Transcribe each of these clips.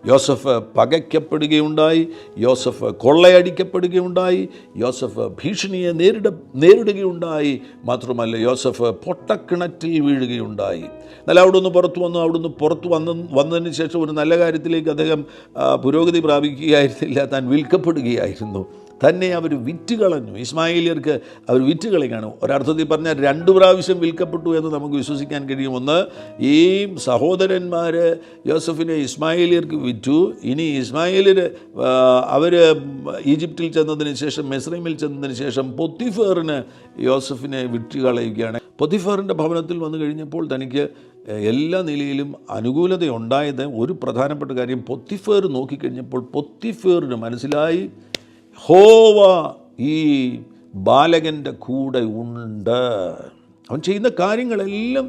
യോസഫ് പകയ്ക്കപ്പെടുകയുണ്ടായി, യോസഫ് കൊള്ളയടിക്കപ്പെടുകയുണ്ടായി, യോസഫ് ഭീഷണിയെ നേരിടുകയുണ്ടായി. മാത്രമല്ല യോസഫ് പൊട്ടക്കിണറ്റിൽ വീഴുകയുണ്ടായി. എന്നാൽ അവിടുന്ന് പുറത്തു വന്നതിന് ശേഷം ഒരു നല്ല കാര്യത്തിലേക്ക് അദ്ദേഹം പുരോഗതി പ്രാപിക്കുകയായിരുന്നില്ല, താൻ വിൽക്കപ്പെടുകയായിരുന്നു. തന്നെ അവർ വിറ്റുകളഞ്ഞു. ഇസ്മായേലിയർക്ക് അവർ വിറ്റുകളയാണ്. ഒരർത്ഥത്തിൽ പറഞ്ഞാൽ 2 പ്രാവശ്യം വിൽക്കപ്പെട്ടു എന്ന് നമുക്ക് വിശ്വസിക്കാൻ കഴിയും. ഒന്ന്, ഈ സഹോദരന്മാർ യോസഫിനെ ഇസ്മായേലിയർക്ക് വിറ്റു. ഇനി ഇസ്മായേലിയർ അവർ ഈജിപ്തിൽ ചെന്നതിന് ശേഷം, മിസ്രൈമിൽ ചെന്നതിന് ശേഷം പൊത്തിഫേറിന് യോസഫിനെ വിറ്റുകളയുകയാണ്. പൊത്തിഫേറിൻ്റെ ഭവനത്തിൽ വന്നു കഴിഞ്ഞപ്പോൾ തനിക്ക് എല്ലാ നിലയിലും അനുകൂലതയുണ്ടായത് ഒരു പ്രധാനപ്പെട്ട കാര്യം, പൊത്തിഫേർ നോക്കിക്കഴിഞ്ഞപ്പോൾ പൊത്തിഫേറിന് മനസ്സിലായി യഹോവ ഈ ബാലകൻ്റെ കൂടെ ഉണ്ട്. അവൻ ചെയ്യുന്ന കാര്യങ്ങളെല്ലാം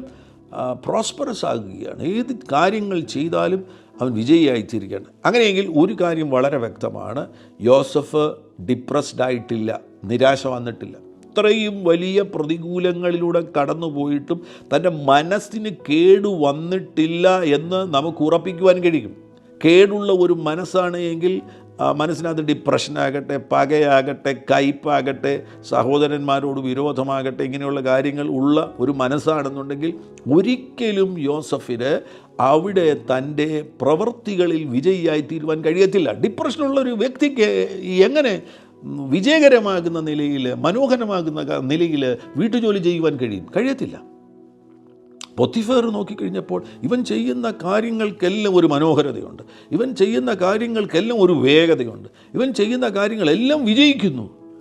പ്രോസ്പെറസ് ആകുകയാണ്. ഏത് കാര്യങ്ങൾ ചെയ്താലും അവൻ വിജയിയായിത്തീരുകയാണ്. അങ്ങനെയെങ്കിൽ ഒരു കാര്യം വളരെ വ്യക്തമാണ്, യോസഫ് ഡിപ്രസ്ഡ് ആയിട്ടില്ല, നിരാശ വന്നിട്ടില്ല. ഇത്രയും വലിയ പ്രതികൂലങ്ങളിലൂടെ കടന്നുപോയിട്ടും തൻ്റെ മനസ്സിന് കേടു വന്നിട്ടില്ല എന്ന് നമുക്ക് ഉറപ്പിക്കുവാൻ കഴിയും. കേടുള്ള ഒരു മനസ്സാണ് എങ്കിൽ മനസ്സിനകത്ത് ഡിപ്രഷനാകട്ടെ, പകയാകട്ടെ, കയ്പാകട്ടെ, സഹോദരന്മാരോട് വിരോധമാകട്ടെ, ഇങ്ങനെയുള്ള കാര്യങ്ങൾ ഉള്ള ഒരു മനസ്സാണെന്നുണ്ടെങ്കിൽ ഒരിക്കലും യോസഫിന് അവിടെ തൻ്റെ പ്രവൃത്തികളിൽ വിജയിയായി തീരുവാൻ കഴിയത്തില്ല. ഡിപ്രഷനുള്ളൊരു വ്യക്തിക്ക് എങ്ങനെ വിജയകരമാകുന്ന നിലയിൽ, മനോഹരമാകുന്ന നിലയിൽ വീട്ടുജോലി ചെയ്യുവാൻ കഴിയത്തില്ല. പൊത്തിഫേർ നോക്കിക്കഴിഞ്ഞപ്പോൾ ഇവൻ ചെയ്യുന്ന കാര്യങ്ങൾക്കെല്ലാം ഒരു മനോഹരതയുണ്ട്, ഇവൻ ചെയ്യുന്ന കാര്യങ്ങൾക്കെല്ലാം ഒരു വേഗതയുണ്ട്, ഇവൻ ചെയ്യുന്ന കാര്യങ്ങളെല്ലാം വിജയിക്കുന്നു.